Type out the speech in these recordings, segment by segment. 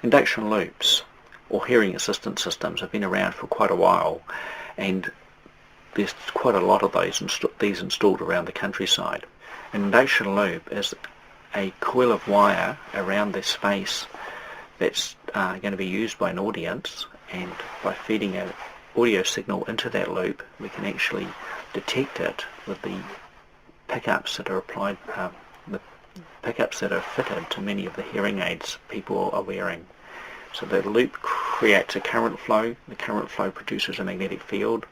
Induction loops or hearing assistance systems have been around for quite a while, and there's quite a lot of these installed around the countryside. An induction loop is a coil of wire around the space that's going to be used by an audience, and by feeding an audio signal into that loop we can actually detect it with the pickups that are applied, the pickups that are fitted to many of the hearing aids people are wearing. So the loop creates a current flow, the current flow produces a magnetic field.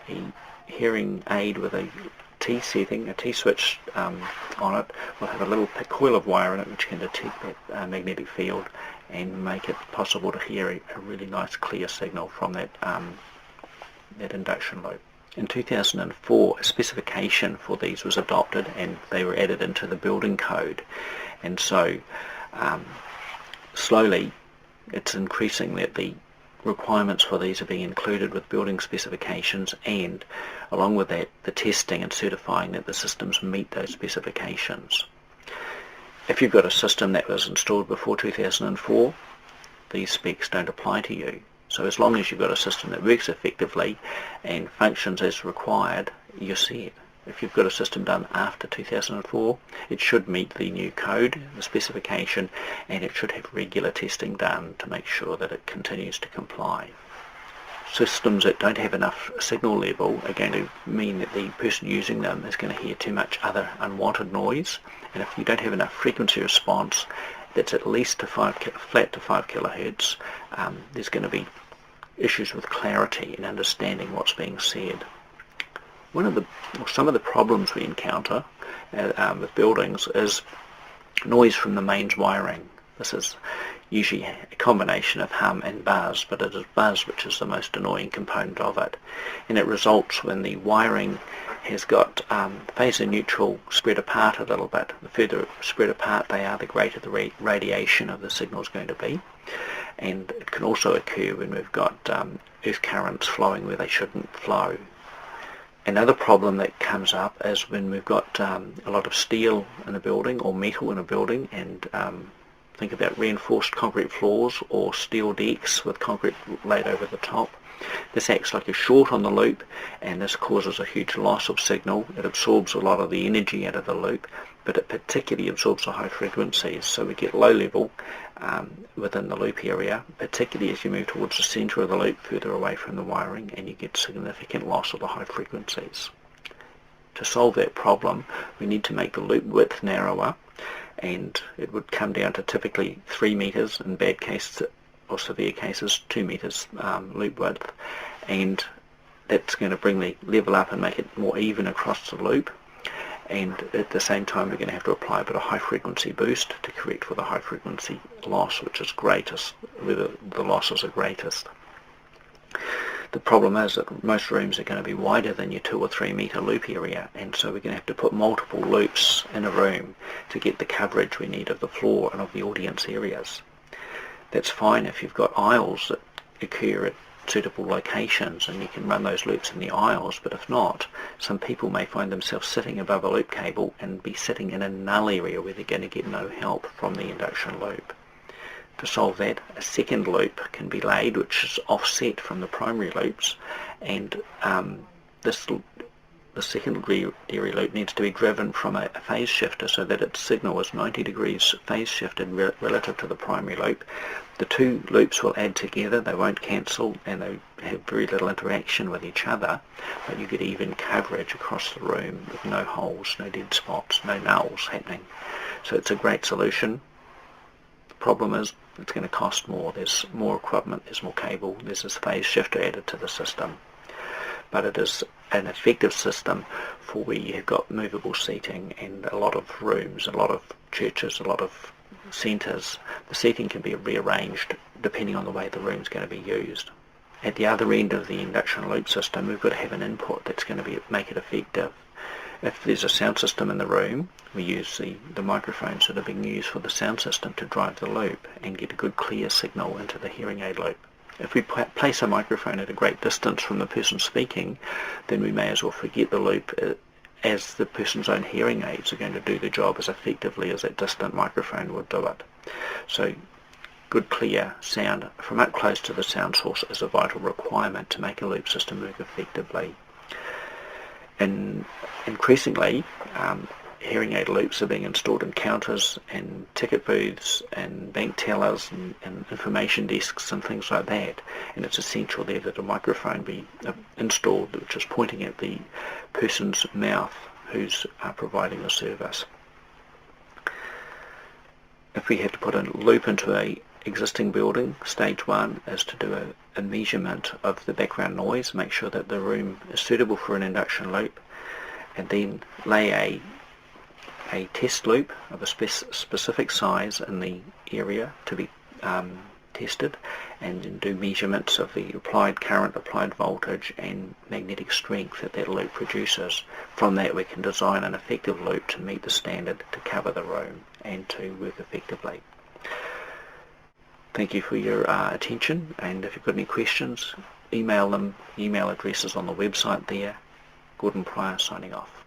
A hearing aid with a T setting, a T switch on it, will have a little coil of wire in it which can detect that magnetic field and make it possible to hear a really nice clear signal from that induction loop. In 2004, a specification for these was adopted and they were added into the building code, and so slowly it's increasing that the requirements for these are being included with building specifications, and along with that the testing and certifying that the systems meet those specifications. If you've got a system that was installed before 2004, these specs don't apply to you. So as long as you've got a system that works effectively and functions as required, you're set. If you've got a system done after 2004, it should meet the new code, the specification, and it should have regular testing done to make sure that it continues to comply. Systems that don't have enough signal level are going to mean that the person using them is going to hear too much other unwanted noise, and if you don't have enough frequency response that's at least flat to 5 kilohertz, there's going to be issues with clarity and understanding what's being said. Some of the problems we encounter with buildings is noise from the mains wiring. This is usually a combination of hum and buzz, but it is buzz which is the most annoying component of it, and it results when the wiring has got phasor neutral spread apart a little bit. The further spread apart they are, the greater the radiation of the signal is going to be, and it can also occur when we've got earth currents flowing where they shouldn't flow. Another problem that comes up is when we've got a lot of steel in a building or metal in a building, and think about reinforced concrete floors or steel decks with concrete laid over the top. This acts like a short on the loop, and this causes a huge loss of signal. It absorbs a lot of the energy out of the loop, but it particularly absorbs the high frequencies, so we get low level within the loop area, particularly as you move towards the centre of the loop further away from the wiring, and you get significant loss of the high frequencies. To solve that problem, we need to make the loop width narrower, and it would come down to typically 3 meters, in bad cases or severe cases 2 meters loop width, and that's going to bring the level up and make it more even across the loop. And at the same time we're going to have to apply a bit of high frequency boost to correct for the high frequency loss, which is greatest, where the losses are greatest. The problem is that most rooms are going to be wider than your 2 or 3 meter loop area, and so we're going to have to put multiple loops in a room to get the coverage we need of the floor and of the audience areas. That's fine if you've got aisles that occur at suitable locations and you can run those loops in the aisles, but if not, some people may find themselves sitting above a loop cable and be sitting in a null area where they're going to get no help from the induction loop. To solve that, a second loop can be laid which is offset from the primary loops, and the secondary loop needs to be driven from a phase shifter so that its signal is 90 degrees phase shifted relative to the primary loop. The two loops will add together, they won't cancel, and they have very little interaction with each other, but you get even coverage across the room with no holes, no dead spots, no nulls happening. So it's a great solution. The problem is it's going to cost more. There's more equipment, there's more cable, there's this phase shifter added to the system. But it is an effective system for where you've got movable seating and a lot of rooms, a lot of churches, a lot of centres. The seating can be rearranged depending on the way the room's going to be used. At the other end of the induction loop system, we've got to have an input that's going to make it effective. If there's a sound system in the room, we use the microphones that are being used for the sound system to drive the loop and get a good clear signal into the hearing aid loop. If we place a microphone at a great distance from the person speaking, then we may as well forget the loop, as the person's own hearing aids are going to do the job as effectively as that distant microphone would do it. So good clear sound from up close to the sound source is a vital requirement to make a loop system work effectively. And increasingly, hearing aid loops are being installed in counters and ticket booths and bank tellers and information desks and things like that, and it's essential there that a microphone be installed which is pointing at the person's mouth who's providing the service. If we had to put a loop into a existing building, stage one is to do a measurement of the background noise, make sure that the room is suitable for an induction loop, and then lay a test loop of a specific size in the area to be tested, and then do measurements of the applied current, applied voltage and magnetic strength that that loop produces. From that we can design an effective loop to meet the standard to cover the room and to work effectively. Thank you for your attention, and if you've got any questions, email them. Email address is on the website there. Gordon Pryor signing off.